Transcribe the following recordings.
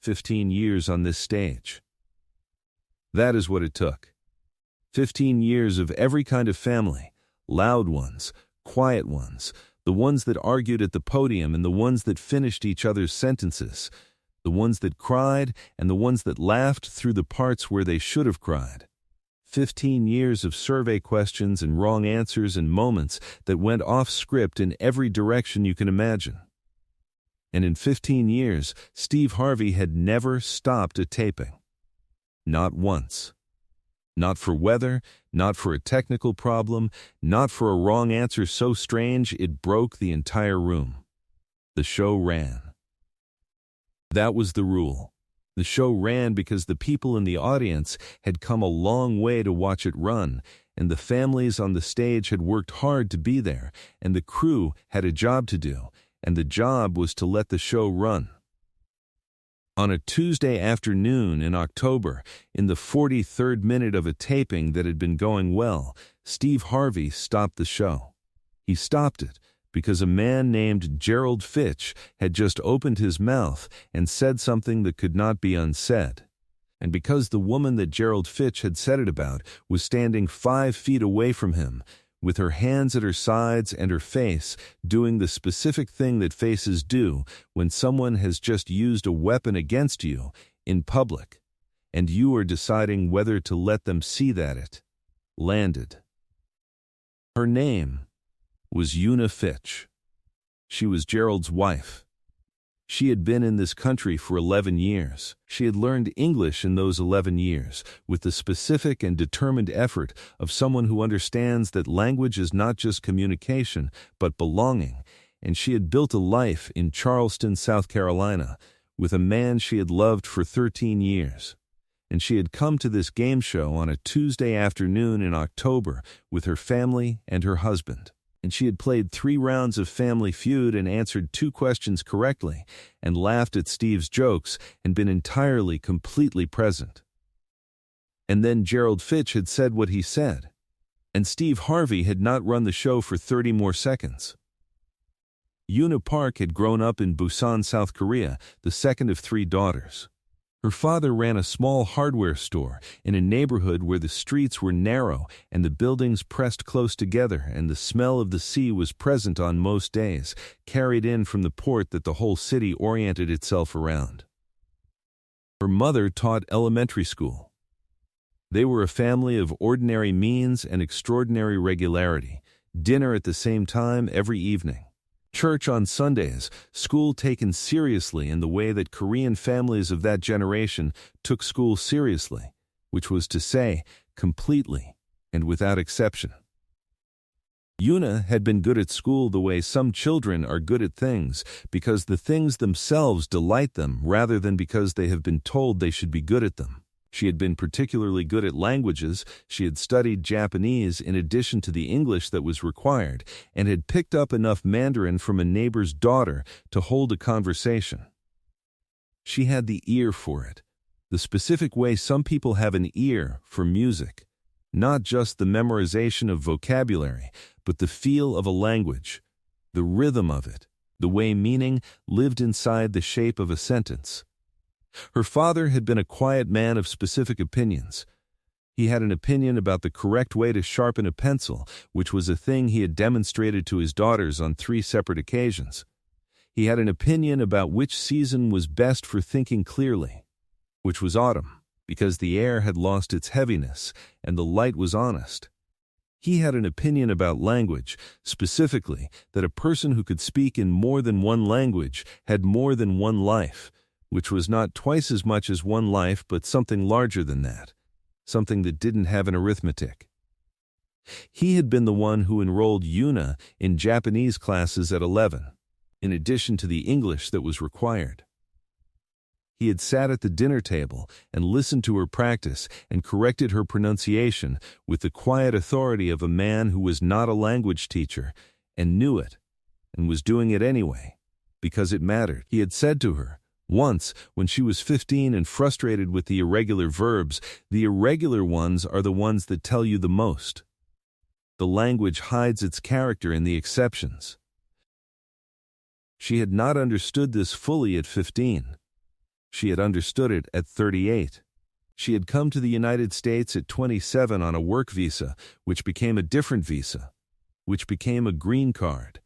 15 years on this stage. That is what it took. 15 years of every kind of family, loud ones, quiet ones, the ones that argued at the podium and the ones that finished each other's sentences, the ones that cried and the ones that laughed through the parts where they should have cried. 15 years of survey questions and wrong answers and moments that went off script in every direction you can imagine. And in 15 years, Steve Harvey had never stopped a taping. Not once. Not for weather, not for a technical problem, not for a wrong answer so strange it broke the entire room. The show ran. That was the rule. The show ran because the people in the audience had come a long way to watch it run, and the families on the stage had worked hard to be there, and the crew had a job to do, and the job was to let the show run. On a Tuesday afternoon in October, in the 43rd minute of a taping that had been going well, Steve Harvey stopped the show. He stopped it because a man named Gerald Fitch had just opened his mouth and said something that could not be unsaid, and because the woman that Gerald Fitch had said it about was standing 5 feet away from him, with her hands at her sides and her face doing the specific thing that faces do when someone has just used a weapon against you in public, and you are deciding whether to let them see that it landed. Her name was Una Fitch. She was Gerald's wife. She had been in this country for 11 years. She had learned English in those 11 years with the specific and determined effort of someone who understands that language is not just communication, but belonging, and she had built a life in Charleston, South Carolina, with a man she had loved for 13 years. And she had come to this game show on a Tuesday afternoon in October with her family and her husband. And she had played 3 rounds of Family Feud and answered 2 questions correctly, and laughed at Steve's jokes and been entirely, completely present. And then Gerald Fitch had said what he said, and Steve Harvey had not run the show for 30 more seconds. Una Park had grown up in Busan, South Korea, the second of 3 daughters. Her father ran a small hardware store in a neighborhood where the streets were narrow and the buildings pressed close together, and the smell of the sea was present on most days, carried in from the port that the whole city oriented itself around. Her mother taught elementary school. They were a family of ordinary means and extraordinary regularity, dinner at the same time every evening. Church on Sundays, school taken seriously in the way that Korean families of that generation took school seriously, which was to say, completely and without exception. Una had been good at school the way some children are good at things, because the things themselves delight them rather than because they have been told they should be good at them. She had been particularly good at languages. She had studied Japanese in addition to the English that was required, and had picked up enough Mandarin from a neighbor's daughter to hold a conversation. She had the ear for it, the specific way some people have an ear for music, not just the memorization of vocabulary, but the feel of a language, the rhythm of it, the way meaning lived inside the shape of a sentence. Her father had been a quiet man of specific opinions. He had an opinion about the correct way to sharpen a pencil, which was a thing he had demonstrated to his daughters on 3 separate occasions. He had an opinion about which season was best for thinking clearly, which was autumn, because the air had lost its heaviness and the light was honest. He had an opinion about language, specifically that a person who could speak in more than one language had more than one life, which was not twice as much as one life but something larger than that, something that didn't have an arithmetic. He had been the one who enrolled Una in Japanese classes at 11, in addition to the English that was required. He had sat at the dinner table and listened to her practice and corrected her pronunciation with the quiet authority of a man who was not a language teacher and knew it, and was doing it anyway, because it mattered. He had said to her, once, when she was 15 and frustrated with the irregular verbs, the irregular ones are the ones that tell you the most. The language hides its character in the exceptions. She had not understood this fully at 15. She had understood it at 38. She had come to the United States at 27 on a work visa, which became a different visa, which became a green card,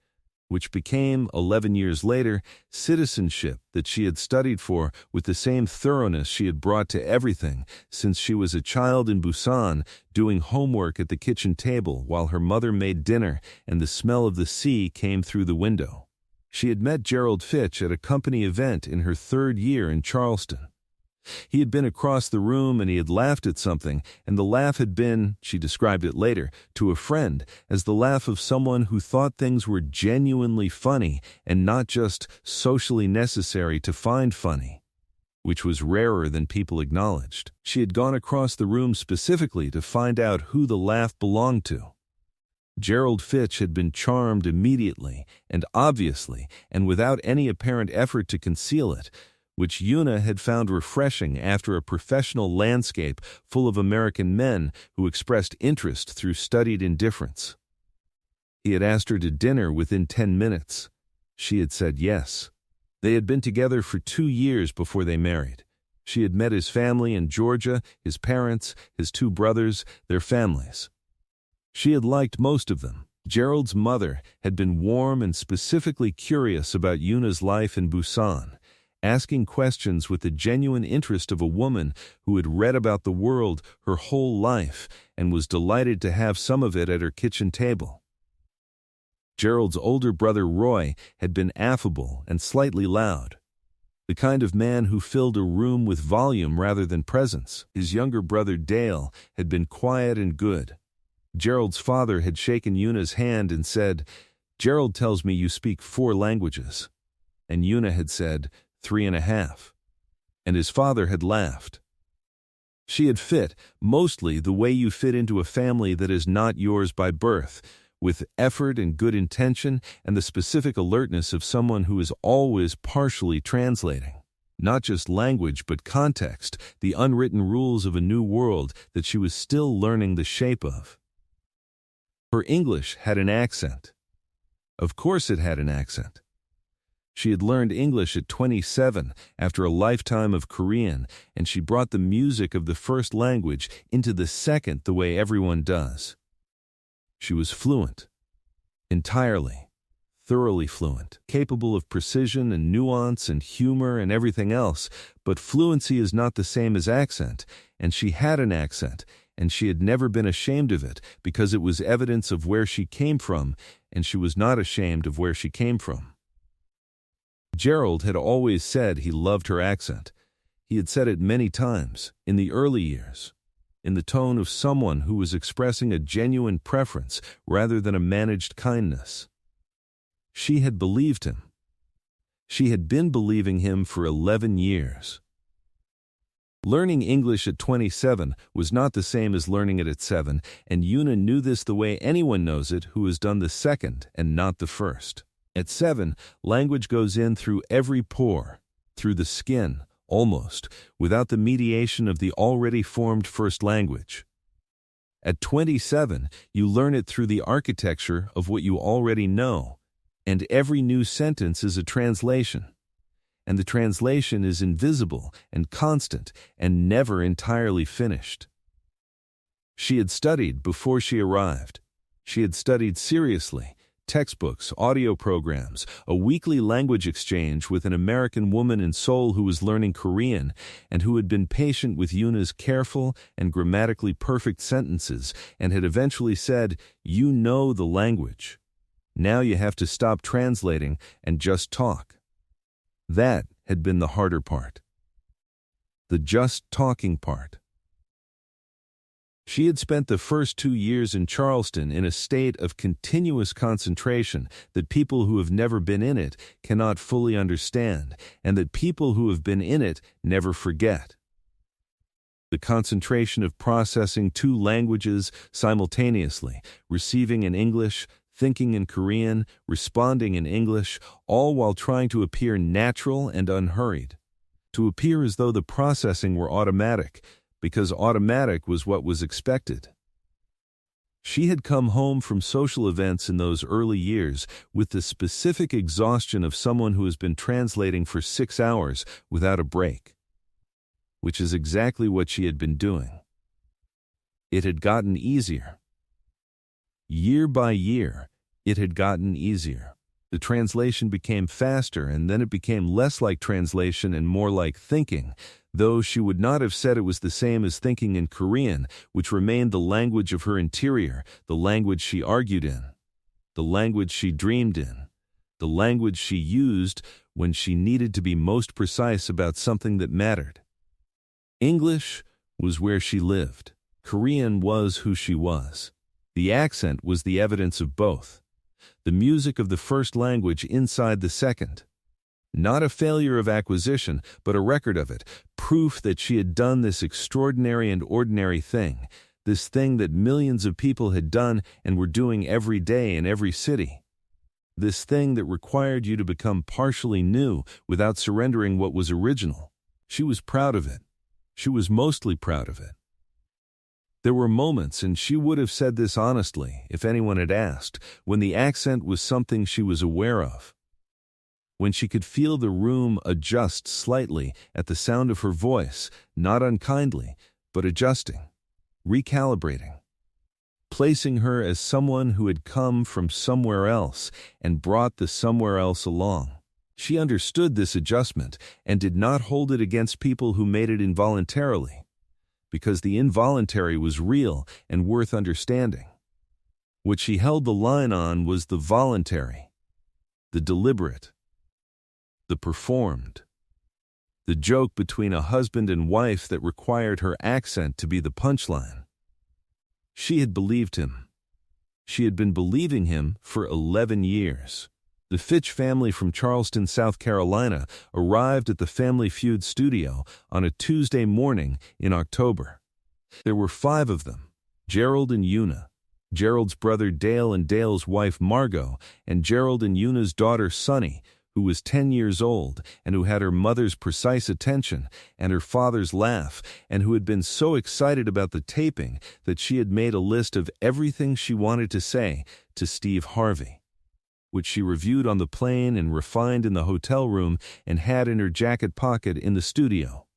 which became, 11 years later, citizenship that she had studied for with the same thoroughness she had brought to everything since she was a child in Busan, doing homework at the kitchen table while her mother made dinner and the smell of the sea came through the window. She had met Gerald Fitch at a company event in her 3rd year in Charleston. He had been across the room and he had laughed at something, and the laugh had been, she described it later, to a friend, as the laugh of someone who thought things were genuinely funny and not just socially necessary to find funny, which was rarer than people acknowledged. She had gone across the room specifically to find out who the laugh belonged to. Gerald Fitch had been charmed immediately and obviously and without any apparent effort to conceal it, which Una had found refreshing after a professional landscape full of American men who expressed interest through studied indifference. He had asked her to dinner within 10 minutes. She had said yes. They had been together for 2 years before they married. She had met his family in Georgia, his parents, his 2 brothers, their families. She had liked most of them. Gerald's mother had been warm and specifically curious about Una's life in Busan, asking questions with the genuine interest of a woman who had read about the world her whole life and was delighted to have some of it at her kitchen table. Gerald's older brother Roy had been affable and slightly loud, the kind of man who filled a room with volume rather than presence. His younger brother Dale had been quiet and good. Gerald's father had shaken Una's hand and said, "Gerald tells me you speak 4 languages." And Una had said, 3.5. And his father had laughed. She had fit, mostly the way you fit into a family that is not yours by birth, with effort and good intention and the specific alertness of someone who is always partially translating. Not just language, but context, the unwritten rules of a new world that she was still learning the shape of. Her English had an accent. Of course it had an accent. She had learned English at 27 after a lifetime of Korean, and she brought the music of the first language into the second the way everyone does. She was fluent. Entirely. Thoroughly fluent. Capable of precision and nuance and humor and everything else, but fluency is not the same as accent, and she had an accent, and she had never been ashamed of it because it was evidence of where she came from, and she was not ashamed of where she came from. Gerald had always said he loved her accent. He had said it many times, in the early years, in the tone of someone who was expressing a genuine preference rather than a managed kindness. She had believed him. She had been believing him for 11 years. Learning English at 27 was not the same as learning it at 7, and Una knew this the way anyone knows it who has done the second and not the first. At 7, language goes in through every pore, through the skin, almost, without the mediation of the already formed first language. At 27, you learn it through the architecture of what you already know, and every new sentence is a translation. And the translation is invisible and constant and never entirely finished. She had studied before she arrived. She had studied seriously. Textbooks, audio programs, a weekly language exchange with an American woman in Seoul who was learning Korean and who had been patient with Una's careful and grammatically perfect sentences and had eventually said, "You know the language. Now you have to stop translating and just talk." That had been the harder part. The just talking part. She had spent the first 2 years in Charleston in a state of continuous concentration that people who have never been in it cannot fully understand, and that people who have been in it never forget. The concentration of processing 2 languages simultaneously, receiving in English, thinking in Korean, responding in English, all while trying to appear natural and unhurried, to appear as though the processing were automatic, because automatic was what was expected. She had come home from social events in those early years with the specific exhaustion of someone who has been translating for 6 hours without a break. which is exactly what she had been doing. It had gotten easier. Year by year, it had gotten easier. The translation became faster, and then it became less like translation and more like thinking, though she would not have said it was the same as thinking in Korean, which remained the language of her interior, the language she argued in, the language she dreamed in, the language she used when she needed to be most precise about something that mattered. English was where she lived. Korean was who she was. The accent was the evidence of both. The music of the first language inside the second. Not a failure of acquisition, but a record of it, proof that she had done this extraordinary and ordinary thing, this thing that millions of people had done and were doing every day in every city. This thing that required you to become partially new without surrendering what was original. She was proud of it. She was mostly proud of it. There were moments, and she would have said this honestly if anyone had asked, when the accent was something she was aware of. When she could feel the room adjust slightly at the sound of her voice, not unkindly, but adjusting, recalibrating, placing her as someone who had come from somewhere else and brought the somewhere else along. She understood this adjustment and did not hold it against people who made it involuntarily, because the involuntary was real and worth understanding. What she held the line on was the voluntary, the deliberate, the performed, the joke between a husband and wife that required her accent to be the punchline. She had believed him. She had been believing him for 11 years. The Fitch family from Charleston, South Carolina, arrived at the Family Feud studio on a Tuesday morning in October. There were 5 of them: Gerald and Una, Gerald's brother Dale and Dale's wife Margot, and Gerald and Una's daughter Sunny, who was 10 years old and who had her mother's precise attention and her father's laugh, and who had been so excited about the taping that she had made a list of everything she wanted to say to Steve Harvey, which she reviewed on the plane and refined in the hotel room and had in her jacket pocket in the studio.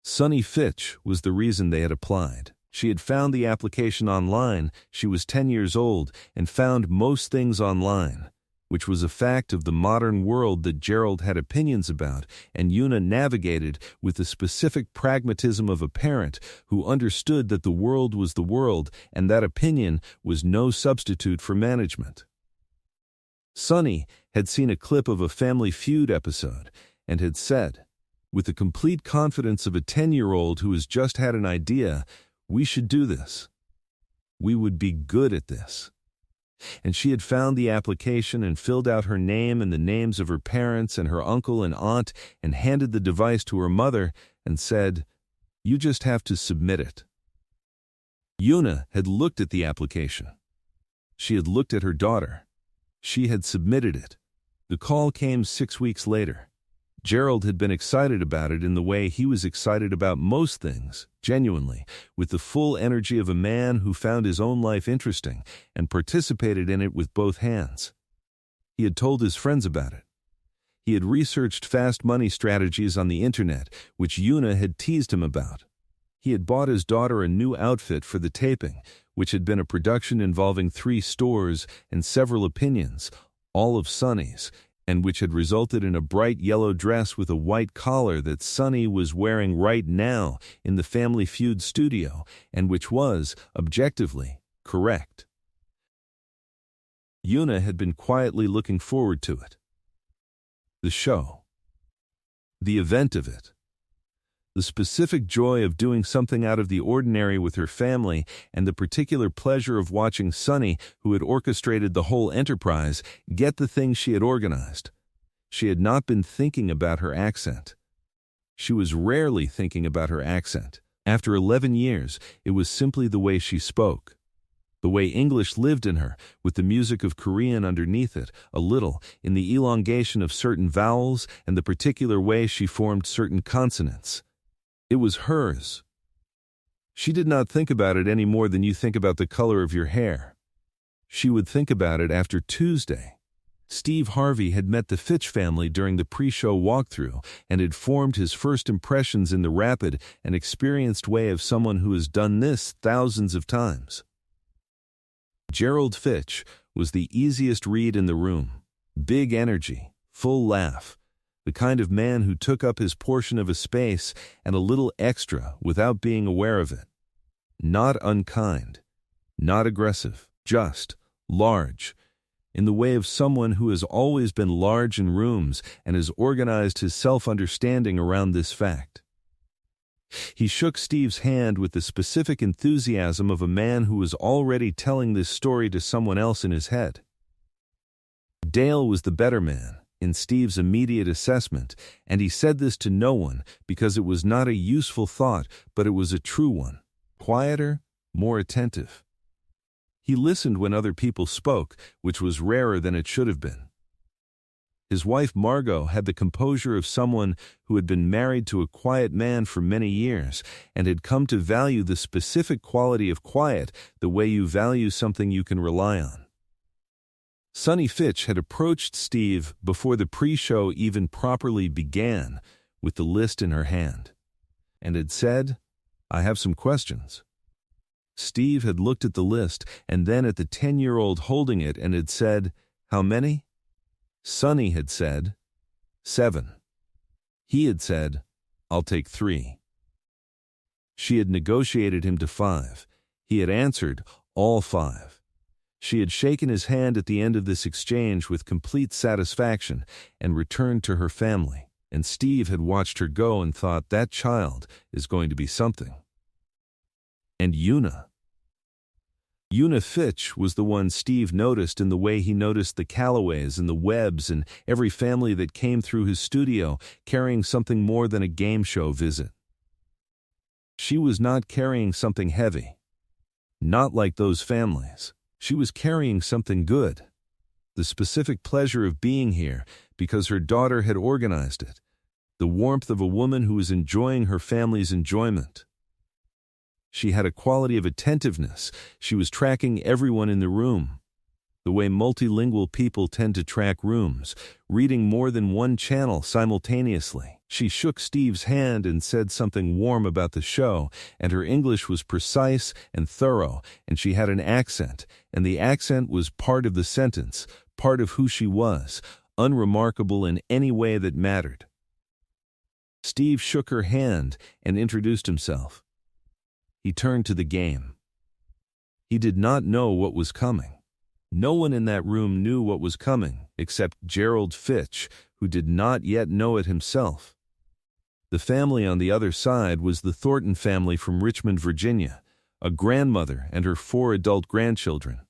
Sunny Fitch was the reason they had applied. She had found the application online. She was 10 years old and found most things online, which was a fact of the modern world that Gerald had opinions about, and Una navigated with the specific pragmatism of a parent who understood that the world was the world and that opinion was no substitute for management. Sunny had seen a clip of a Family Feud episode and had said, with the complete confidence of a 10-year-old who has just had an idea, "We should do this. We would be good at this." And she had found the application and filled out her name and the names of her parents and her uncle and aunt and handed the device to her mother and said, "You just have to submit it." Una had looked at the application. She had looked at her daughter. She had submitted it. The call came 6 weeks later. Gerald had been excited about it in the way he was excited about most things, genuinely, with the full energy of a man who found his own life interesting and participated in it with both hands. He had told his friends about it. He had researched fast money strategies on the internet, which Una had teased him about. He had bought his daughter a new outfit for the taping, which had been a production involving 3 stores and several opinions, all of Sunny's, and which had resulted in a bright yellow dress with a white collar that Sunny was wearing right now in the Family Feud studio, and which was, objectively, correct. Una had been quietly looking forward to it. The show. The event of it. The specific joy of doing something out of the ordinary with her family, and the particular pleasure of watching Sunny, who had orchestrated the whole enterprise, get the thing she had organized. She had not been thinking about her accent. She was rarely thinking about her accent. After 11 years, it was simply the way she spoke. The way English lived in her, with the music of Korean underneath it, a little, in the elongation of certain vowels and the particular way she formed certain consonants. It was hers. She did not think about it any more than you think about the color of your hair. She would think about it after Tuesday. Steve Harvey had met the Fitch family during the pre-show walkthrough and had formed his first impressions in the rapid and experienced way of someone who has done this thousands of times. Gerald Fitch was the easiest read in the room. Big energy, full laugh, the kind of man who took up his portion of a space and a little extra without being aware of it. Not unkind, not aggressive, just large, in the way of someone who has always been large in rooms and has organized his self-understanding around this fact. He shook Steve's hand with the specific enthusiasm of a man who was already telling this story to someone else in his head. Dale was the better man, in Steve's immediate assessment, and he said this to no one because it was not a useful thought, but it was a true one. Quieter, more attentive. He listened when other people spoke, which was rarer than it should have been. His wife Margot had the composure of someone who had been married to a quiet man for many years and had come to value the specific quality of quiet the way you value something you can rely on. Sonny Fitch had approached Steve before the pre-show even properly began with the list in her hand, and had said, "I have some questions." Steve had looked at the list and then at the 10-year-old holding it and had said, "How many?" Sonny had said, 7. He had said, "I'll take 3. She had negotiated him to 5. He had answered, all 5. She had shaken his hand at the end of this exchange with complete satisfaction and returned to her family, and Steve had watched her go and thought, that child is going to be something. And Una Fitch was the one Steve noticed in the way he noticed the Callaways and the Webbs and every family that came through his studio carrying something more than a game show visit. She was not carrying something heavy. Not like those families. She was carrying something good. The specific pleasure of being here because her daughter had organized it. The warmth of a woman who was enjoying her family's enjoyment. She had a quality of attentiveness. She was tracking everyone in the room. The way multilingual people tend to track rooms, reading more than one channel simultaneously. She shook Steve's hand and said something warm about the show, and her English was precise and thorough, and she had an accent, and the accent was part of the sentence, part of who she was, unremarkable in any way that mattered. Steve shook her hand and introduced himself. He turned to the game. He did not know what was coming. No one in that room knew what was coming, except Gerald Fitch, who did not yet know it himself. The family on the other side was the Thornton family from Richmond, Virginia, a grandmother and her 4 adult grandchildren.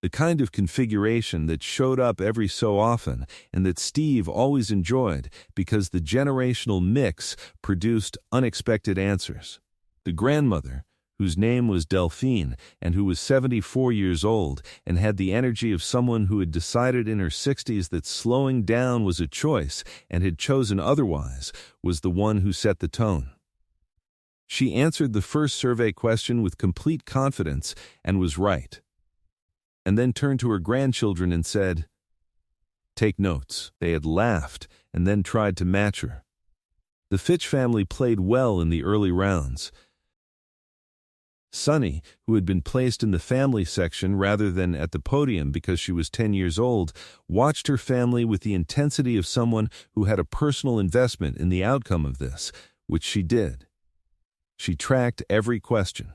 The kind of configuration that showed up every so often and that Steve always enjoyed because the generational mix produced unexpected answers. The grandmother, whose name was Delphine and who was 74 years old and had the energy of someone who had decided in her 60s that slowing down was a choice and had chosen otherwise, was the one who set the tone. She answered the first survey question with complete confidence and was right, and then turned to her grandchildren and said, "Take notes." They had laughed and then tried to match her. The Fitch family played well in the early rounds. Sonny, who had been placed in the family section rather than at the podium because she was 10 years old, watched her family with the intensity of someone who had a personal investment in the outcome of this, which she did. She tracked every question.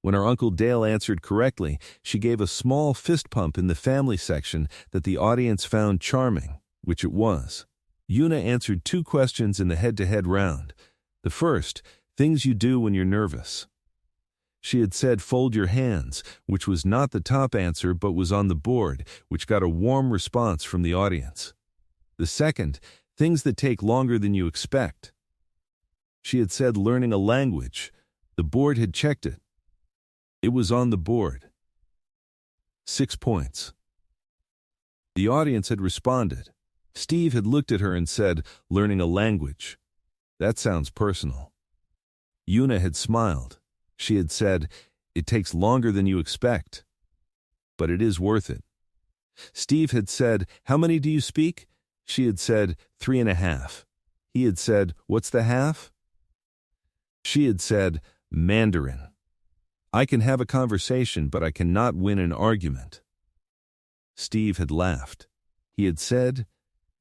When her Uncle Dale answered correctly, she gave a small fist pump in the family section that the audience found charming, which it was. Una answered 2 questions in the head-to-head round. The first, things you do when you're nervous. She had said, "Fold your hands," which was not the top answer but was on the board, which got a warm response from the audience. The second, things that take longer than you expect. She had said, "Learning a language." The board had checked it. It was on the board. 6 points. The audience had responded. Steve had looked at her and said, "Learning a language. That sounds personal." Una had smiled. She had said, "It takes longer than you expect. But it is worth it." Steve had said, "How many do you speak?" She had said, 3.5. He had said, "What's the half?" She had said, "Mandarin. I can have a conversation, but I cannot win an argument." Steve had laughed. He had said,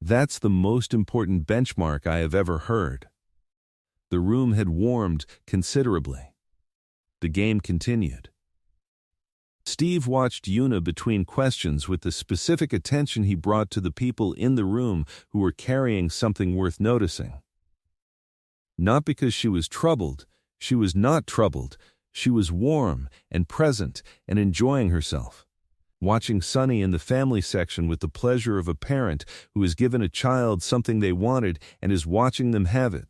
"That's the most important benchmark I have ever heard." The room had warmed considerably. The game continued. Steve watched Yuna between questions with the specific attention he brought to the people in the room who were carrying something worth noticing. Not because she was troubled, she was not troubled. She was warm and present and enjoying herself, watching Sunny in the family section with the pleasure of a parent who has given a child something they wanted and is watching them have it.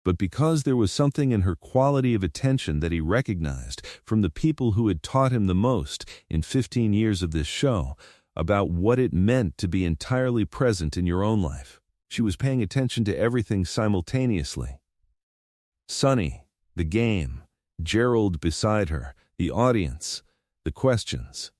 But because there was something in her quality of attention that he recognized from the people who had taught him the most in 15 years of this show about what it meant to be entirely present in your own life, she was paying attention to everything simultaneously. Sunny, the game, Gerald beside her, the audience, the questions.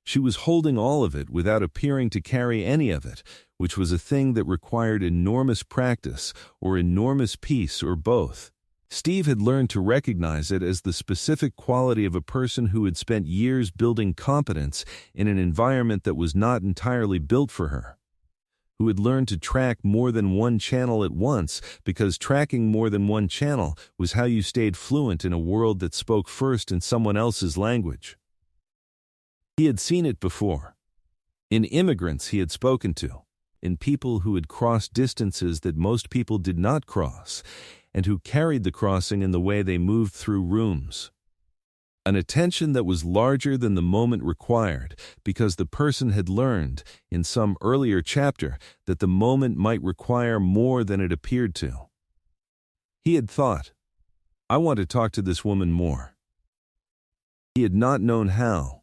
She was holding all of it without appearing to carry any of it, which was a thing that required enormous practice or enormous peace or both. Steve had learned to recognize it as the specific quality of a person who had spent years building competence in an environment that was not entirely built for her, who had learned to track more than one channel at once because tracking more than one channel was how you stayed fluent in a world that spoke first in someone else's language. He had seen it before. In immigrants he had spoken to, in people who had crossed distances that most people did not cross, and who carried the crossing in the way they moved through rooms. An attention that was larger than the moment required, because the person had learned, in some earlier chapter, that the moment might require more than it appeared to. He had thought, "I want to talk to this woman more." He had not known how.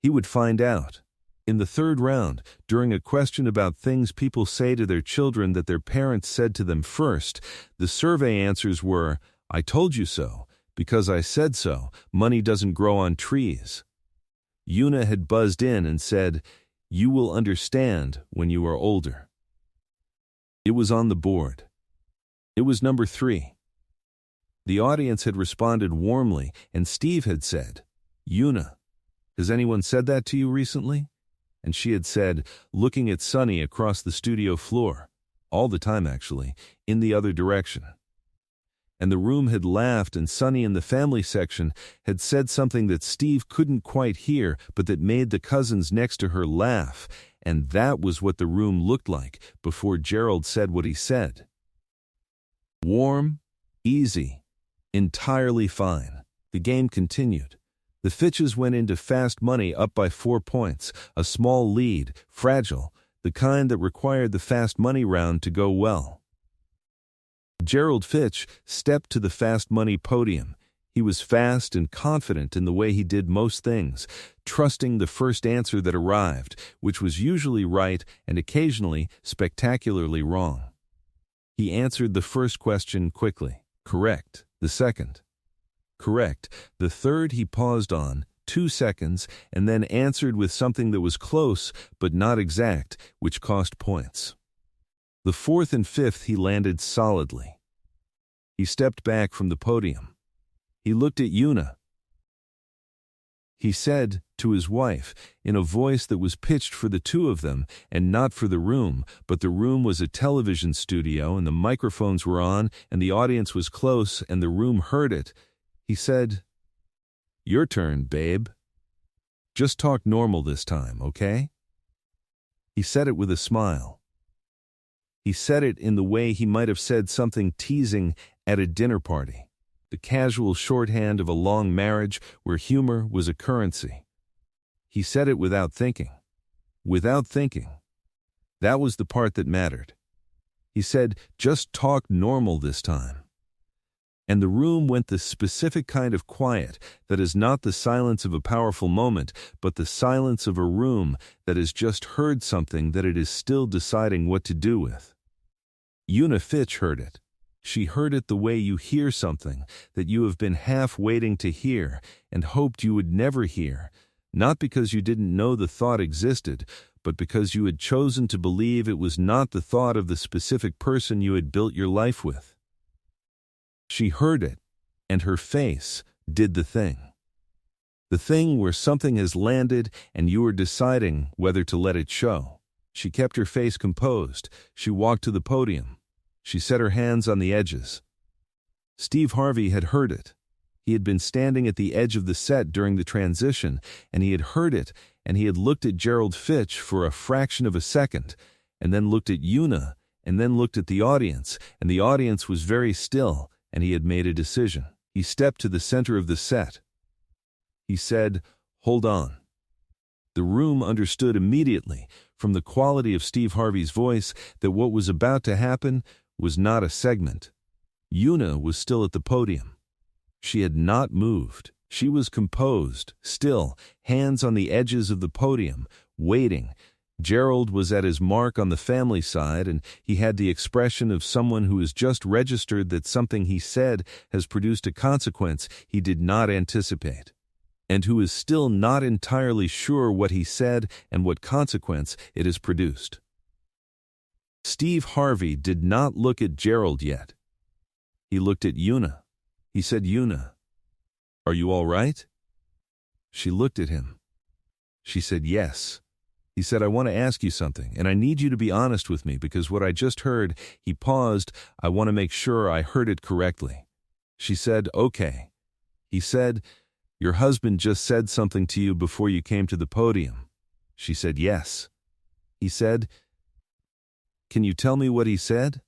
He would find out. In the third round, during a question about things people say to their children that their parents said to them first, the survey answers were, "I told you so, because I said so, money doesn't grow on trees." Yuna had buzzed in and said, "You will understand when you are older." It was on the board. It was number 3. The audience had responded warmly, and Steve had said, "Yuna, has anyone said that to you recently?" And she had said, looking at Sunny across the studio floor, all the time actually, in the other direction. And the room had laughed, and Sunny in the family section had said something that Steve couldn't quite hear, but that made the cousins next to her laugh, and that was what the room looked like before Gerald said what he said. Warm, easy, entirely fine. The game continued. The Fitches went into fast money up by 4 points, a small lead, fragile, the kind that required the fast money round to go well. Gerald Fitch stepped to the fast money podium. He was fast and confident in the way he did most things, trusting the first answer that arrived, which was usually right and occasionally spectacularly wrong. He answered the first question quickly. Correct. The second. Correct. The third he paused on, 2 seconds, and then answered with something that was close but not exact, which cost points. The fourth and fifth he landed solidly. He stepped back from the podium. He looked at Yuna. He said to his wife, in a voice that was pitched for the two of them and not for the room, but the room was a television studio and the microphones were on and the audience was close and the room heard it. He said, "Your turn, babe. Just talk normal this time, okay?" He said it with a smile. He said it in the way he might have said something teasing at a dinner party, the casual shorthand of a long marriage where humor was a currency. He said it without thinking. Without thinking. That was the part that mattered. He said, "Just talk normal this time." And the room went the specific kind of quiet that is not the silence of a powerful moment, but the silence of a room that has just heard something that it is still deciding what to do with. Yuna Fitch heard it. She heard it the way you hear something that you have been half waiting to hear and hoped you would never hear, not because you didn't know the thought existed, but because you had chosen to believe it was not the thought of the specific person you had built your life with. She heard it, and her face did the thing. The thing where something has landed and you are deciding whether to let it show. She kept her face composed. She walked to the podium. She set her hands on the edges. Steve Harvey had heard it. He had been standing at the edge of the set during the transition, and he had heard it, and he had looked at Gerald Fitch for a fraction of a second, and then looked at Una, and then looked at the audience, and the audience was very still, and he had made a decision. He stepped to the center of the set. He said, "Hold on." The room understood immediately, from the quality of Steve Harvey's voice, that what was about to happen was not a segment. Una was still at the podium. She had not moved. She was composed, still, hands on the edges of the podium, waiting. Gerald was at his mark on the family side, and he had the expression of someone who has just registered that something he said has produced a consequence he did not anticipate, and who is still not entirely sure what he said and what consequence it has produced. Steve Harvey did not look at Gerald yet. He looked at Una. He said, "Una, are you all right?" She looked at him. She said, "Yes." He said, "I want to ask you something, and I need you to be honest with me because what I just heard," he paused, "I want to make sure I heard it correctly." She said, "Okay." He said, "Your husband just said something to you before you came to the podium." She said, "Yes." He said, "Can you tell me what he said?"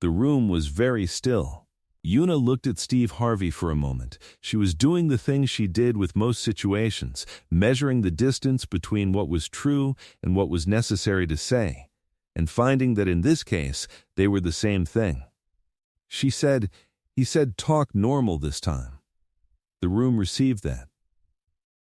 The room was very still. Una looked at Steve Harvey for a moment. She was doing the thing she did with most situations, measuring the distance between what was true and what was necessary to say, and finding that in this case they were the same thing. She said, "He said talk normal this time." The room received that.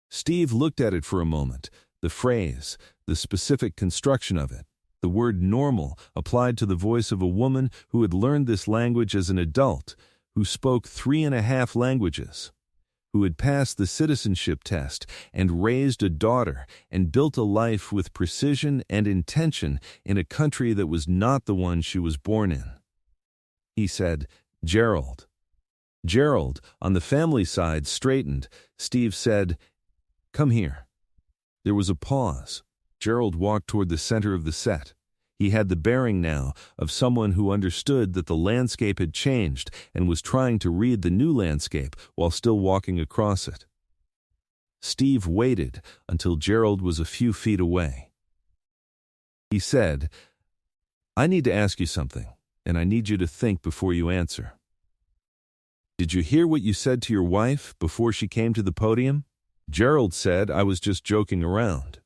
Steve looked at it for a moment, the phrase, the specific construction of it. The word normal applied to the voice of a woman who had learned this language as an adult, who spoke 3.5 languages, who had passed the citizenship test and raised a daughter and built a life with precision and intention in a country that was not the one she was born in. He said, "Gerald." Gerald, on the family side, straightened. Steve said, "Come here." There was a pause. Gerald walked toward the center of the set. He had the bearing now of someone who understood that the landscape had changed and was trying to read the new landscape while still walking across it. Steve waited until Gerald was a few feet away. He said, "I need to ask you something, and I need you to think before you answer. Did you hear what you said to your wife before she came to the podium?" Gerald said, "I was just joking around."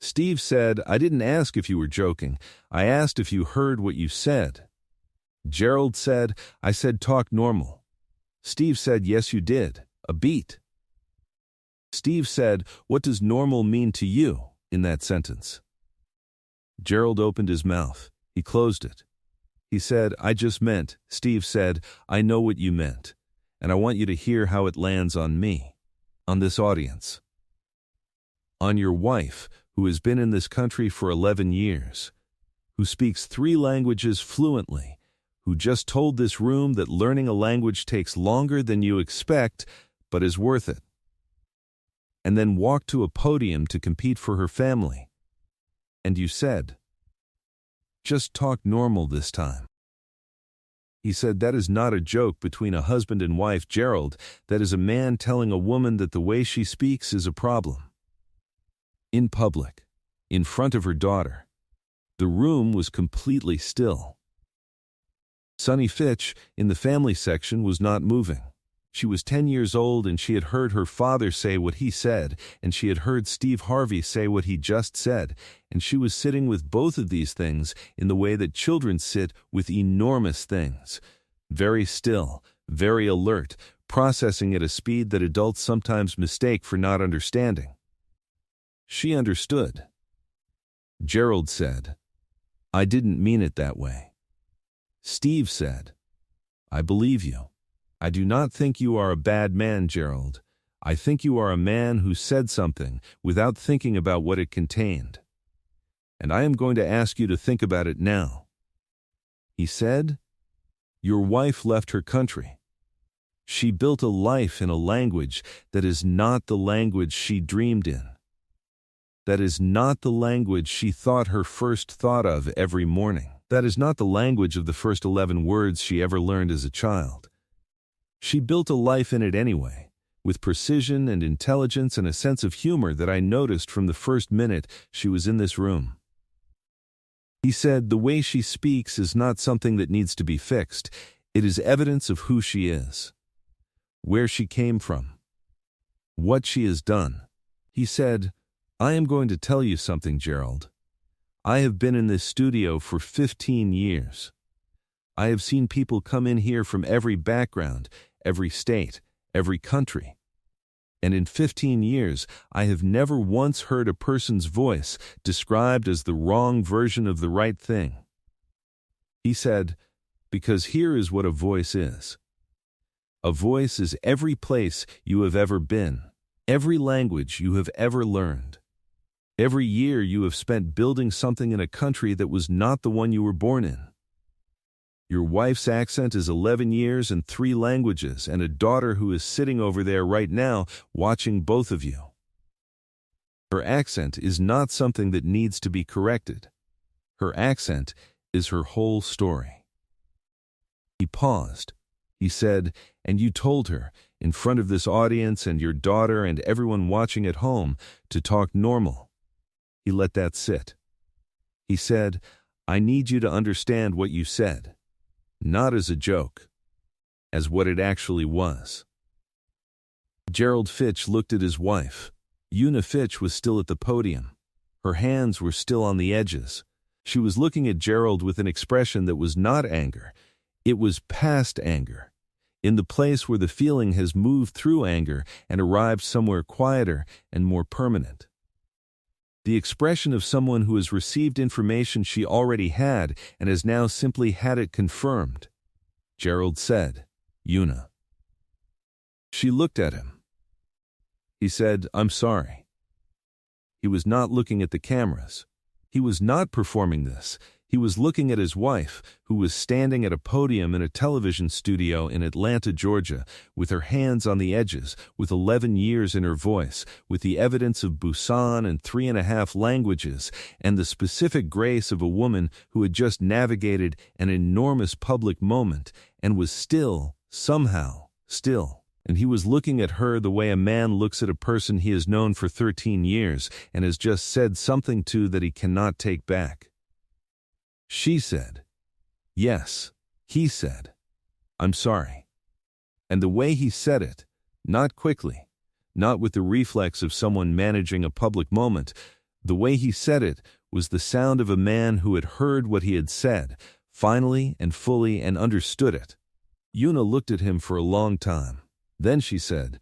Steve said, "I didn't ask if you were joking. I asked if you heard what you said." Gerald said, "I said talk normal." Steve said, "Yes, you did. A beat." Steve said, "What does normal mean to you in that sentence?" Gerald opened his mouth. He closed it. He said, "I just meant," Steve said, "I know what you meant, and I want you to hear how it lands on me, on this audience, on your wife, who has been in this country for 11 years, who speaks 3 languages fluently, who just told this room that learning a language takes longer than you expect, but is worth it, and then walked to a podium to compete for her family. And you said, 'Just talk normal this time.'" He said, "That is not a joke between a husband and wife, Gerald. That is a man telling a woman that the way she speaks is a problem. In public, in front of her daughter. The room was completely still. Sonny Fitch, in the family section, was not moving. She was 10 years old, and she had heard her father say what he said, and she had heard Steve Harvey say what he just said, and she was sitting with both of these things in the way that children sit with enormous things, very still, very alert, processing at a speed that adults sometimes mistake for not understanding. She understood. Gerald said, "I didn't mean it that way." Steve said, "I believe you. I do not think you are a bad man, Gerald. I think you are a man who said something without thinking about what it contained. And I am going to ask you to think about it now. He said, your wife left her country. She built a life in a language that is not the language she dreamed in. That is not the language she thought her first thought of every morning. That is not the language of the first 11 words she ever learned as a child. She built a life in it anyway, with precision and intelligence and a sense of humor that I noticed from the first minute she was in this room. He said, the way she speaks is not something that needs to be fixed. It is evidence of who she is, where she came from, what she has done. He said, I am going to tell you something, Gerald. I have been in this studio for 15 years. I have seen people come in here from every background, every state, every country. And in 15 years, I have never once heard a person's voice described as the wrong version of the right thing. He said, because here is what a voice is. A voice is every place you have ever been, every language you have ever learned. Every year you have spent building something in a country that was not the one you were born in. Your wife's accent is 11 years and 3 languages, and a daughter who is sitting over there right now watching both of you. Her accent is not something that needs to be corrected. Her accent is her whole story. He paused. He said, and you told her, in front of this audience and your daughter and everyone watching at home, to talk normal. He let that sit. He said, I need you to understand what you said, not as a joke, as what it actually was. Gerald Fitch looked at his wife. Una Fitch was still at the podium. Her hands were still on the edges. She was looking at Gerald with an expression that was not anger. It was past anger, in the place where the feeling has moved through anger and arrived somewhere quieter and more permanent. The expression of someone who has received information she already had and has now simply had it confirmed. Gerald said, Una. She looked at him. He said, I'm sorry. He was not looking at the cameras. He was not performing this. He was looking at his wife, who was standing at a podium in a television studio in Atlanta, Georgia, with her hands on the edges, with 11 years in her voice, with the evidence of Busan and 3.5 languages, and the specific grace of a woman who had just navigated an enormous public moment and was still, somehow, still. And he was looking at her the way a man looks at a person he has known for 13 years and has just said something to that he cannot take back. She said, yes. He said, I'm sorry. And the way he said it, not quickly, not with the reflex of someone managing a public moment, the way he said it was the sound of a man who had heard what he had said, finally and fully, and understood it. Una looked at him for a long time. Then she said,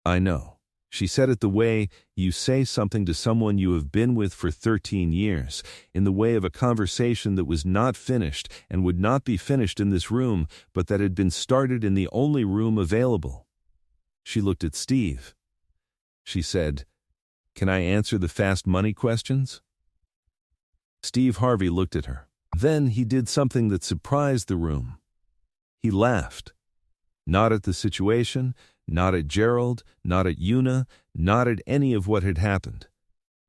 I know. She said it the way you say something to someone you have been with for 13 years, in the way of a conversation that was not finished and would not be finished in this room, but that had been started in the only room available. She looked at Steve. She said, Can I answer the fast money questions? Steve Harvey looked at her. Then he did something that surprised the room. He laughed. Not at the situation, not at Gerald, not at Una, not at any of what had happened.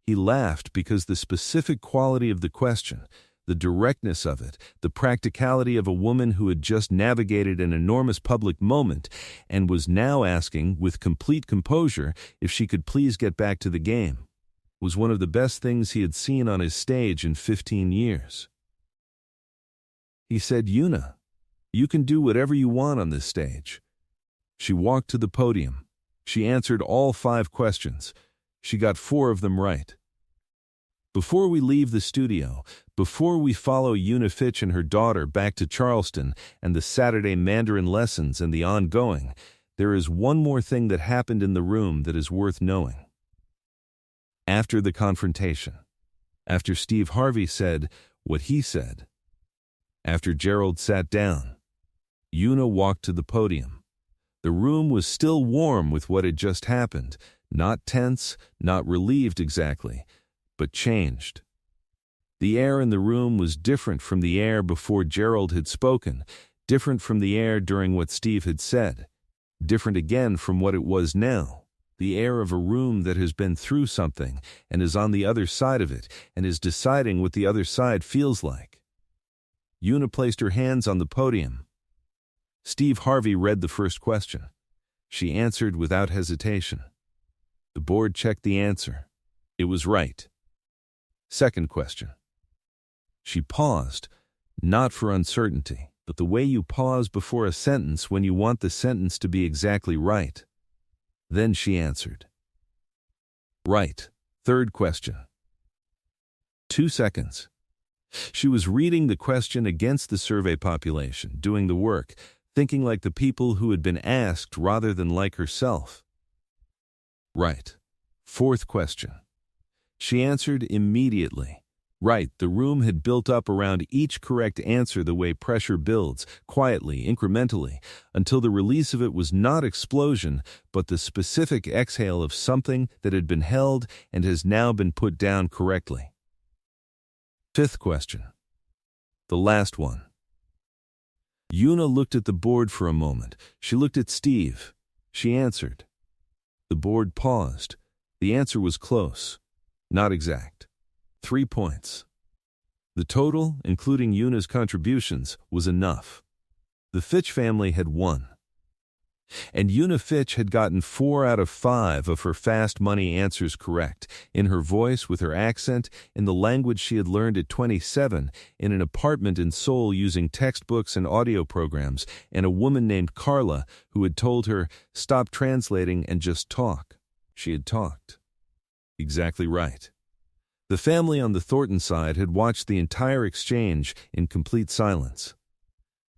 He laughed because the specific quality of the question, the directness of it, the practicality of a woman who had just navigated an enormous public moment and was now asking, with complete composure, if she could please get back to the game, was one of the best things he had seen on his stage in 15 years. He said, Una, you can do whatever you want on this stage. She walked to the podium. She answered all 5 questions. She got 4 of them right. Before we leave the studio, before we follow Una Fitch and her daughter back to Charleston and the Saturday Mandarin lessons and the ongoing, there is one more thing that happened in the room that is worth knowing. After the confrontation, after Steve Harvey said what he said, after Gerald sat down, Una walked to the podium. The room was still warm with what had just happened, not tense, not relieved exactly, but changed. The air in the room was different from the air before Gerald had spoken, different from the air during what Steve had said, different again from what it was now, the air of a room that has been through something and is on the other side of it and is deciding what the other side feels like. Una placed her hands on the podium. Steve Harvey read the first question. She answered without hesitation. The board checked the answer. It was right. Second question. She paused, not for uncertainty, but the way you pause before a sentence when you want the sentence to be exactly right. Then she answered. Right. Third question. 2 seconds. She was reading the question against the survey population, doing the work, thinking like the people who had been asked rather than like herself. Right. Fourth question. She answered immediately. Right, the room had built up around each correct answer the way pressure builds, quietly, incrementally, until the release of it was not explosion, but the specific exhale of something that had been held and has now been put down correctly. Fifth question. The last one. Una looked at the board for a moment. She looked at Steve. She answered. The board paused. The answer was close. Not exact. 3 points. The total, including Una's contributions, was enough. The Fitch family had won. And Una Fitch had gotten 4 out of 5 of her fast money answers correct, in her voice, with her accent, in the language she had learned at 27, in an apartment in Seoul using textbooks and audio programs, and a woman named Carla who had told her, "Stop translating and just talk." She had talked. Exactly right. The family on the Thornton side had watched the entire exchange in complete silence.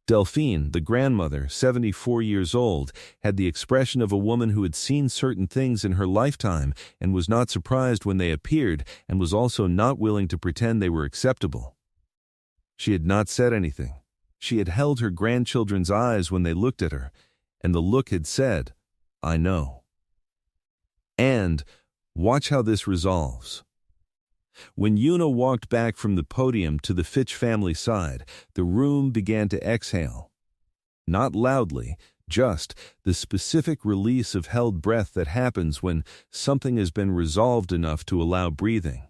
Delphine, the grandmother, 74 years old, had the expression of a woman who had seen certain things in her lifetime and was not surprised when they appeared and was also not willing to pretend they were acceptable. She had not said anything. She had held her grandchildren's eyes when they looked at her, and the look had said, "I know." And watch how this resolves. When Una walked back from the podium to the Fitch family side, the room began to exhale. Not loudly, just the specific release of held breath that happens when something has been resolved enough to allow breathing.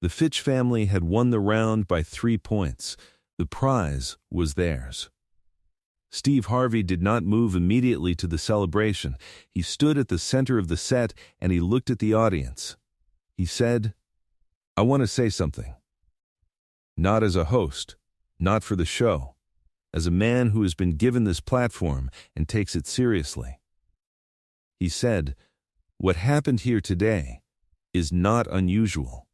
The Fitch family had won the round by 3 points. The prize was theirs. Steve Harvey did not move immediately to the celebration. He stood at the center of the set and he looked at the audience. He said, "I want to say something. Not as a host, not for the show, as a man who has been given this platform and takes it seriously." He said, "What happened here today is not unusual.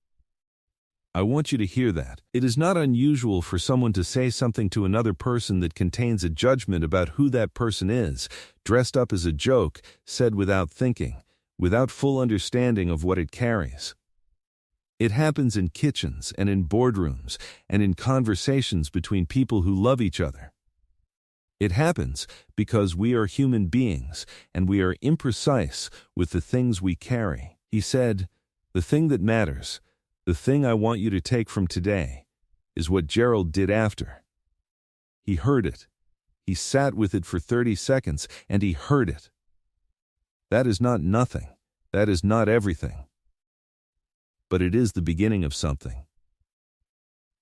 I want you to hear that. It is not unusual for someone to say something to another person that contains a judgment about who that person is, dressed up as a joke, said without thinking, without full understanding of what it carries. It happens in kitchens and in boardrooms and in conversations between people who love each other. It happens because we are human beings and we are imprecise with the things we carry." He said, "The thing that matters, the thing I want you to take from today, is what Gerald did after. He heard it. He sat with it for 30 seconds and he heard it. That is not nothing. That is not everything. But it is the beginning of something."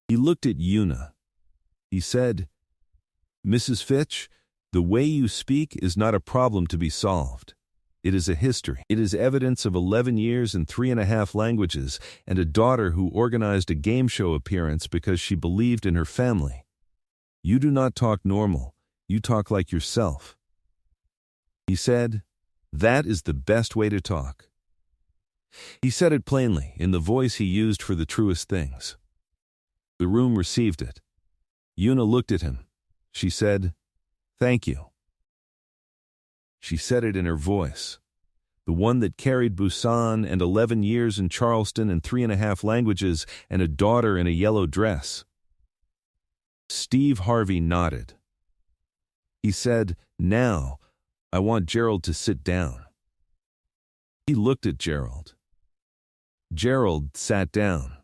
He looked at Una. He said, "Mrs. Fitch, the way you speak is not a problem to be solved. It is a history. It is evidence of 11 years and 3.5 languages and a daughter who organized a game show appearance because she believed in her family. You do not talk normal. You talk like yourself." He said, "That is the best way to talk." He said it plainly, in the voice he used for the truest things. The room received it. Una looked at him. She said, "Thank you." She said it in her voice, the one that carried Busan and 11 years in Charleston and 3.5 languages and a daughter in a yellow dress. Steve Harvey nodded. He said, "Now, I want Gerald to sit down." He looked at Gerald. Gerald sat down.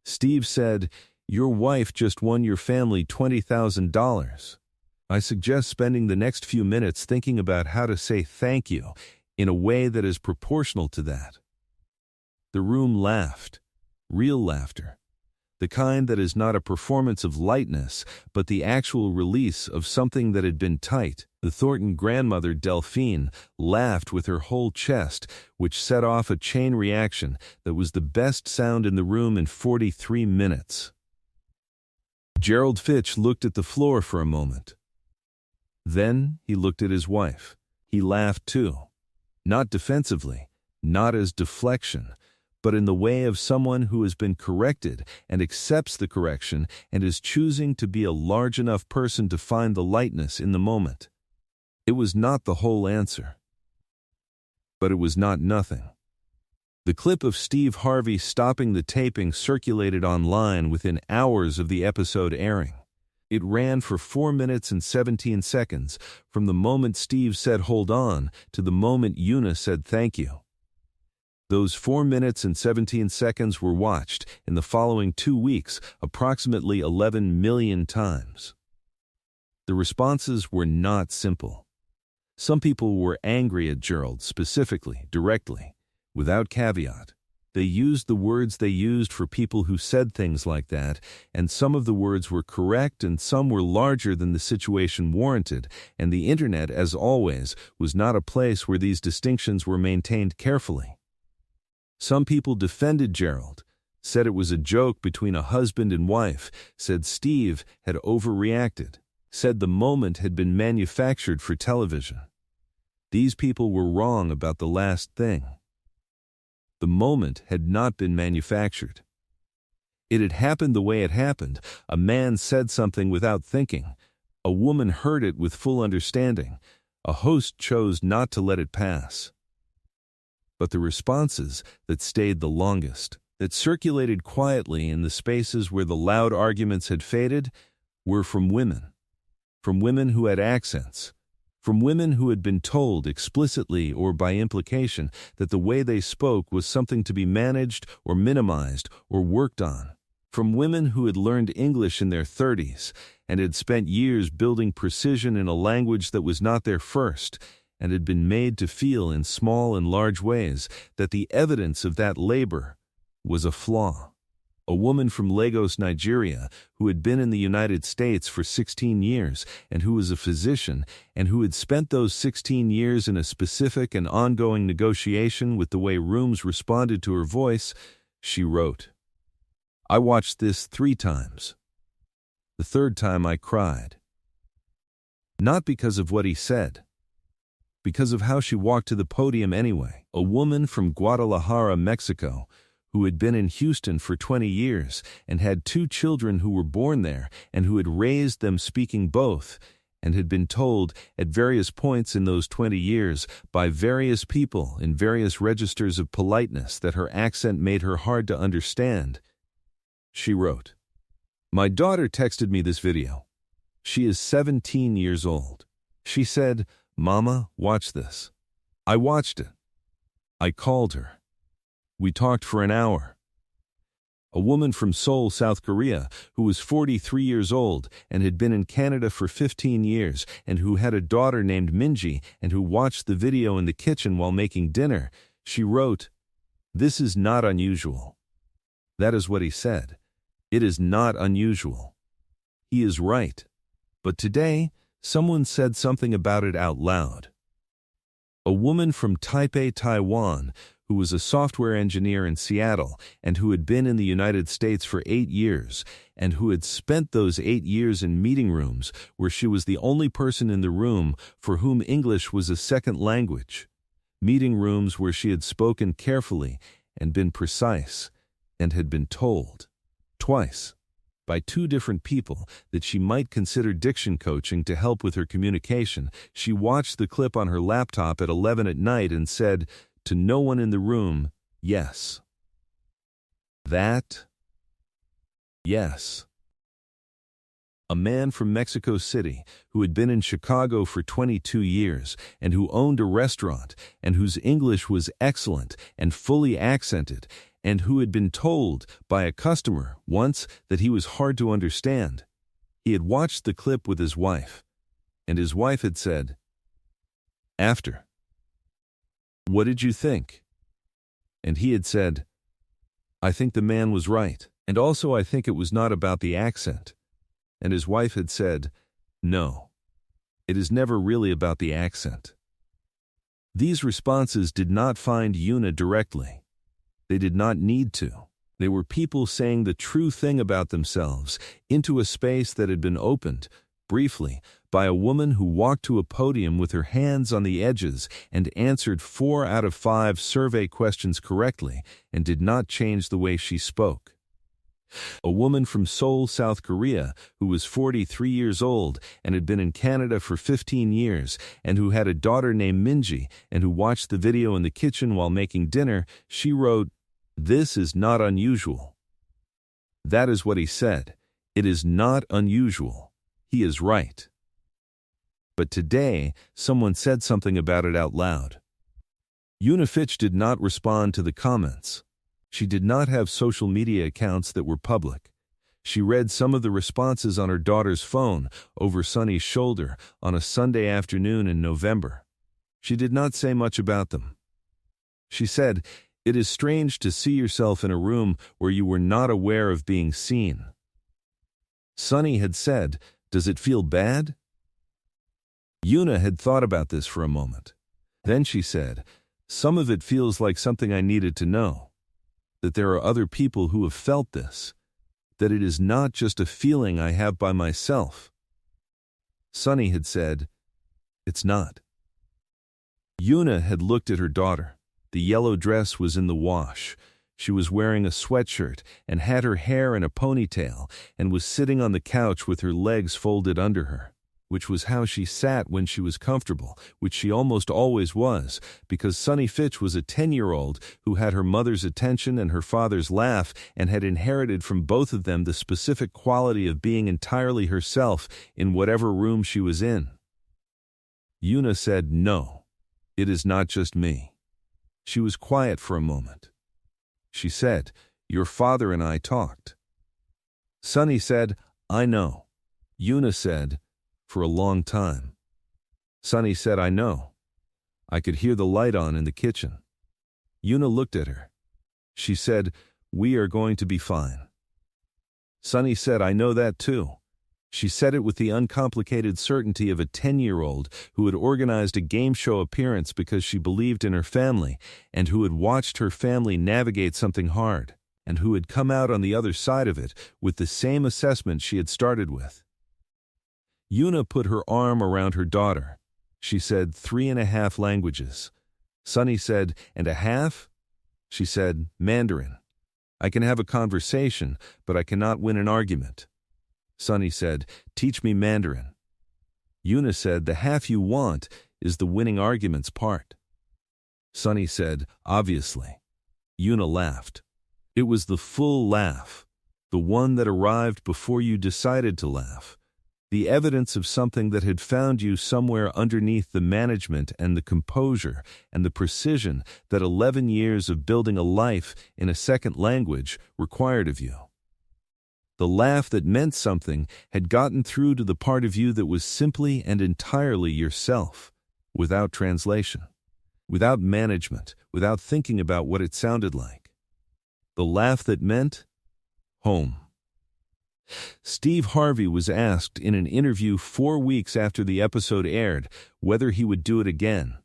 Steve said, "Your wife just won your family $20,000. I suggest spending the next few minutes thinking about how to say thank you in a way that is proportional to that." The room laughed, real laughter, the kind that is not a performance of lightness, but the actual release of something that had been tight. The Thornton grandmother, Delphine, laughed with her whole chest, which set off a chain reaction that was the best sound in the room in 43 minutes. Gerald Fitch looked at the floor for a moment. Then he looked at his wife. He laughed too. Not defensively, not as deflection, but in the way of someone who has been corrected and accepts the correction and is choosing to be a large enough person to find the lightness in the moment. It was not the whole answer, but it was not nothing. The clip of Steve Harvey stopping the taping circulated online within hours of the episode airing. It ran for 4 minutes and 17 seconds, from the moment Steve said "hold on" to the moment Una said "thank you." Those 4 minutes and 17 seconds were watched in the following 2 weeks approximately 11 million times. The responses were not simple. Some people were angry at Gerald specifically, directly, without caveat. They used the words they used for people who said things like that, and some of the words were correct and some were larger than the situation warranted, and the internet, as always, was not a place where these distinctions were maintained carefully. Some people defended Gerald, said it was a joke between a husband and wife, said Steve had overreacted, said the moment had been manufactured for television. These people were wrong about the last thing. The moment had not been manufactured. It had happened the way it happened. A man said something without thinking. A woman heard it with full understanding. A host chose not to let it pass. But the responses that stayed the longest, that circulated quietly in the spaces where the loud arguments had faded, were from women who had accents, from women who had been told explicitly or by implication that the way they spoke was something to be managed or minimized or worked on, from women who had learned English in their 30s and had spent years building precision in a language that was not their first, and had been made to feel in small and large ways that the evidence of that labor was a flaw. A woman from Lagos, Nigeria, who had been in the United States for 16 years and who was a physician and who had spent those 16 years in a specific and ongoing negotiation with the way rooms responded to her voice, she wrote, "I watched this 3 times. The 3rd time I cried. Not because of what he said, because of how she walked to the podium anyway." A woman from Guadalajara, Mexico, who had been in Houston for 20 years and had 2 children who were born there and who had raised them speaking both, and had been told at various points in those 20 years by various people in various registers of politeness that her accent made her hard to understand. She wrote, "My daughter texted me this video. She is 17 years old. She said, 'Mama, watch this.' I watched it. I called her. We talked for an hour." A woman from Seoul, South Korea, who was 43 years old and had been in Canada for 15 years and who had a daughter named Minji and who watched the video in the kitchen while making dinner, she wrote, "This is not unusual." That is what he said. It is not unusual. He is right. But today, someone said something about it out loud. A woman from Taipei, Taiwan, who was a software engineer in Seattle and who had been in the United States for 8 years and who had spent those 8 years in meeting rooms where she was the only person in the room for whom English was a second language, meeting rooms where she had spoken carefully and been precise and had been told, twice, by 2 different people that she might consider diction coaching to help with her communication. She watched the clip on her laptop at 11 at night and said, to no one in the room, "Yes. That? Yes." a man from Mexico City who had been in Chicago for 22 years and who owned a restaurant and whose English was excellent and fully accented, and who had been told by a customer once that he was hard to understand. He had watched the clip with his wife, and his wife had said, after, "What did you think?" And he had said, "I think the man was right, and also I think it was not about the accent." And his wife had said, "No, it is never really about the accent." These responses did not find Una directly. They did not need to. They were people saying the true thing about themselves into a space that had been opened, briefly, by a woman who walked to a podium with her hands on the edges and answered 4 out of 5 survey questions correctly and did not change the way she spoke. A woman from Seoul, South Korea, who was 43 years old and had been in Canada for 15 years and who had a daughter named Minji and who watched the video in the kitchen while making dinner, she wrote, "This is not unusual." That is what he said. It is not unusual. He is right. But today, someone said something about it out loud. Una Fitch did not respond to the comments. She did not have social media accounts that were public. She read some of the responses on her daughter's phone over Sunny's shoulder on a Sunday afternoon in November. She did not say much about them. She said, "It is strange to see yourself in a room where you were not aware of being seen." Sunny had said, "Does it feel bad?" Una had thought about this for a moment. Then she said, "Some of it feels like something I needed to know. That there are other people who have felt this. That it is not just a feeling I have by myself." Sunny had said, "It's not." Una had looked at her daughter. The yellow dress was in the wash. She was wearing a sweatshirt and had her hair in a ponytail and was sitting on the couch with her legs folded under her, which was how she sat when she was comfortable, which she almost always was, because Sunny Fitch was a 10-year-old who had her mother's attention and her father's laugh and had inherited from both of them the specific quality of being entirely herself in whatever room she was in. Una said, "No, it is not just me." She was quiet for a moment. She said, "Your father and I talked." Sunny said, "I know." Una said, "For a long time." Sunny said, "I know. I could hear the light on in the kitchen." Una looked at her. She said, "We are going to be fine." Sunny said, "I know that too." She said it with the uncomplicated certainty of a 10-year-old who had organized a game show appearance because she believed in her family and who had watched her family navigate something hard and who had come out on the other side of it with the same assessment she had started with. Una put her arm around her daughter. She said 3.5 languages. Sunny said, "And a half?" She said, "Mandarin. I can have a conversation, but I cannot win an argument." Sunny said, "Teach me Mandarin." Una said, "The half you want is the winning arguments part." Sunny said, "Obviously." Una laughed. It was the full laugh, the one that arrived before you decided to laugh. The evidence of something that had found you somewhere underneath the management and the composure and the precision that 11 years of building a life in a second language required of you. The laugh that meant something had gotten through to the part of you that was simply and entirely yourself, without translation, without management, without thinking about what it sounded like. The laugh that meant home. Steve Harvey was asked in an interview 4 weeks after the episode aired whether he would do it again.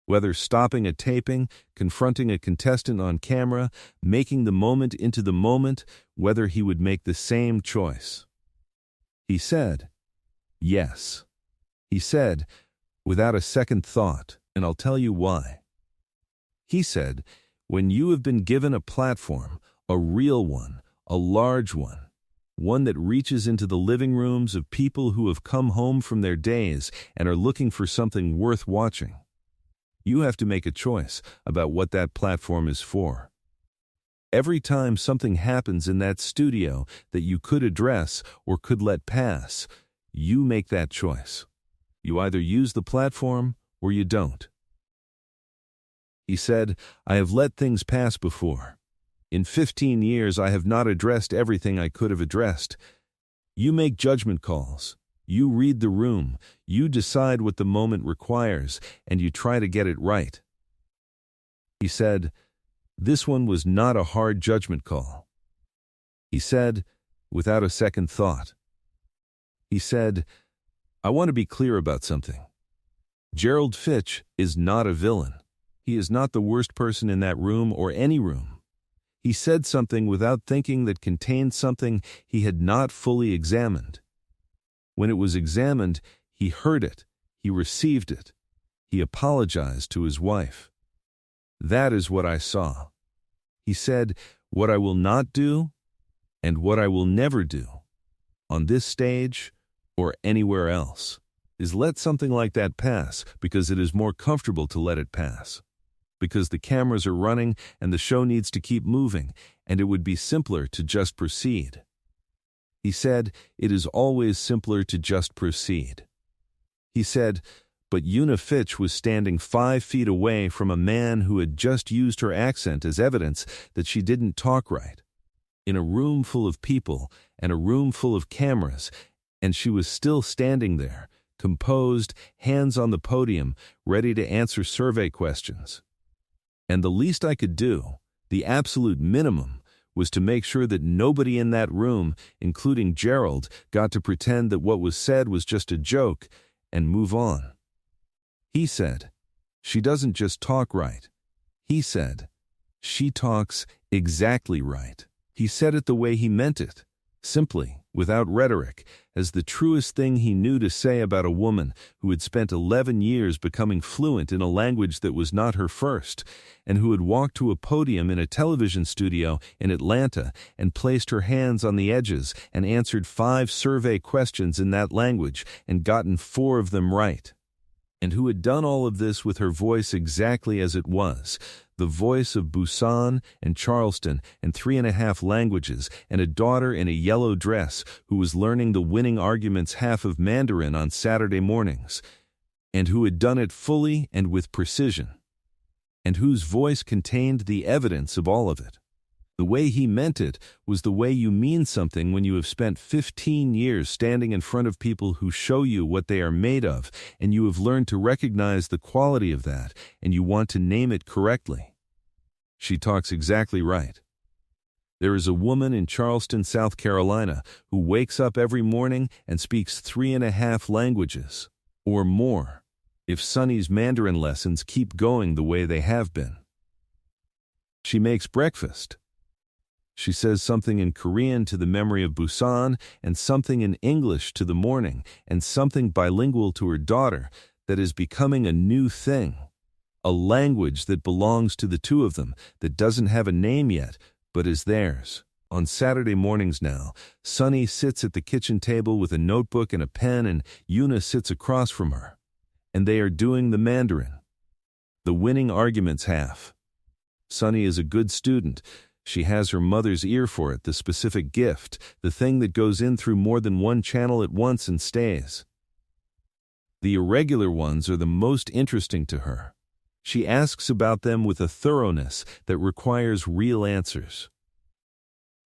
Whether stopping a taping, confronting a contestant on camera, making the moment into the moment, whether he would make the same choice. He said, yes. He said, without a second thought, and I'll tell you why. He said, when you have been given a platform, a real one, a large one that reaches into the living rooms of people who have come home from their days and are looking for something worth watching, you have to make a choice about what that platform is for. Every time something happens in that studio that you could address or could let pass, you make that choice. You either use the platform or you don't. He said, I have let things pass before. In 15 years, I have not addressed everything I could have addressed. You make judgment calls. You read the room. You decide what the moment requires, and you try to get it right. He said, this one was not a hard judgment call. He said, without a second thought. He said, I want to be clear about something. Gerald Fitch is not a villain. He is not the worst person in that room or any room. He said something without thinking that contained something he had not fully examined. When it was examined, he heard it, he received it. He apologized to his wife. That is what I saw. He said, what I will not do and what I will never do, on this stage or anywhere else, is let something like that pass because it is more comfortable to let it pass. Because the cameras are running and the show needs to keep moving, and it would be simpler to just proceed. He said, it is always simpler to just proceed. He said, but Una Fitch was standing 5 feet away from a man who had just used her accent as evidence that she didn't talk right, in a room full of people and a room full of cameras, and she was still standing there, composed, hands on the podium, ready to answer survey questions. And the least I could do, the absolute minimum, was to make sure that nobody in that room, including Gerald, got to pretend that what was said was just a joke and move on. He said, she doesn't just talk right. He said, she talks exactly right. He said it the way he meant it, simply, without rhetoric, as the truest thing he knew to say about a woman who had spent 11 years becoming fluent in a language that was not her first, and who had walked to a podium in a television studio in Atlanta and placed her hands on the edges and answered 5 survey questions in that language and gotten 4 of them right. And who had done all of this with her voice exactly as it was, the voice of Busan and Charleston and 3.5 languages, and a daughter in a yellow dress who was learning the winning argument's half of Mandarin on Saturday mornings, and who had done it fully and with precision, and whose voice contained the evidence of all of it. The way he meant it was the way you mean something when you have spent 15 years standing in front of people who show you what they are made of, and you have learned to recognize the quality of that, and you want to name it correctly. She talks exactly right. There is a woman in Charleston, South Carolina, who wakes up every morning and speaks 3.5 languages, or more, if Sonny's Mandarin lessons keep going the way they have been. She makes breakfast. She says something in Korean to the memory of Busan, and something in English to the morning, and something bilingual to her daughter that is becoming a new thing. A language that belongs to the two of them, that doesn't have a name yet, but is theirs. On Saturday mornings now, Sonny sits at the kitchen table with a notebook and a pen, and Una sits across from her. And they are doing the Mandarin. The winning arguments half. Sonny is a good student. She has her mother's ear for it, the specific gift, the thing that goes in through more than one channel at once and stays. The irregular ones are the most interesting to her. She asks about them with a thoroughness that requires real answers.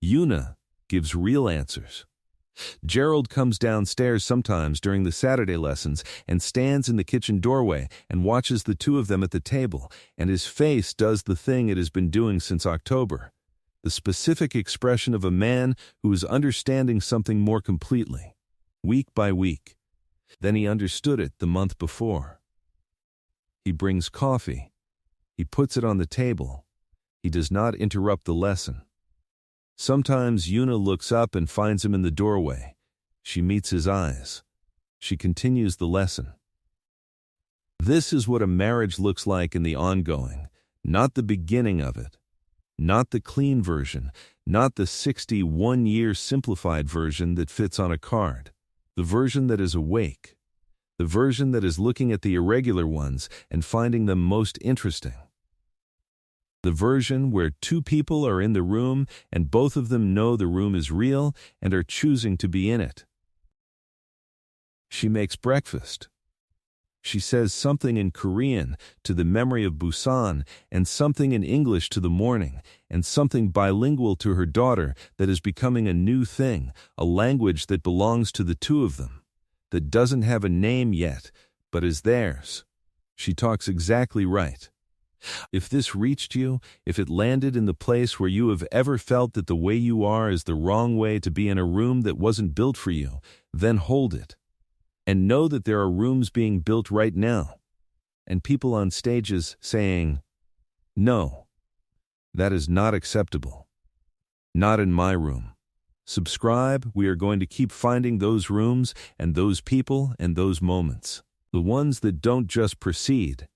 Una gives real answers. Gerald comes downstairs sometimes during the Saturday lessons and stands in the kitchen doorway and watches the two of them at the table, and his face does the thing it has been doing since October. The specific expression of a man who is understanding something more completely, week by week, than he understood it the month before. He brings coffee. He puts it on the table. He does not interrupt the lesson. Sometimes Una looks up and finds him in the doorway. She meets his eyes. She continues the lesson. This is what a marriage looks like in the ongoing, not the beginning of it. Not the clean version, not the 61-year simplified version that fits on a card. The version that is awake. The version that is looking at the irregular ones and finding them most interesting. The version where two people are in the room and both of them know the room is real and are choosing to be in it. She makes breakfast. She says something in Korean to the memory of Busan and something in English to the morning and something bilingual to her daughter that is becoming a new thing, a language that belongs to the two of them, that doesn't have a name yet, but is theirs. She talks exactly right. If this reached you, if it landed in the place where you have ever felt that the way you are is the wrong way to be in a room that wasn't built for you, then hold it. And know that there are rooms being built right now, and people on stages saying, "No, that is not acceptable. Not in my room." Subscribe, we are going to keep finding those rooms and those people and those moments. The ones that don't just proceed,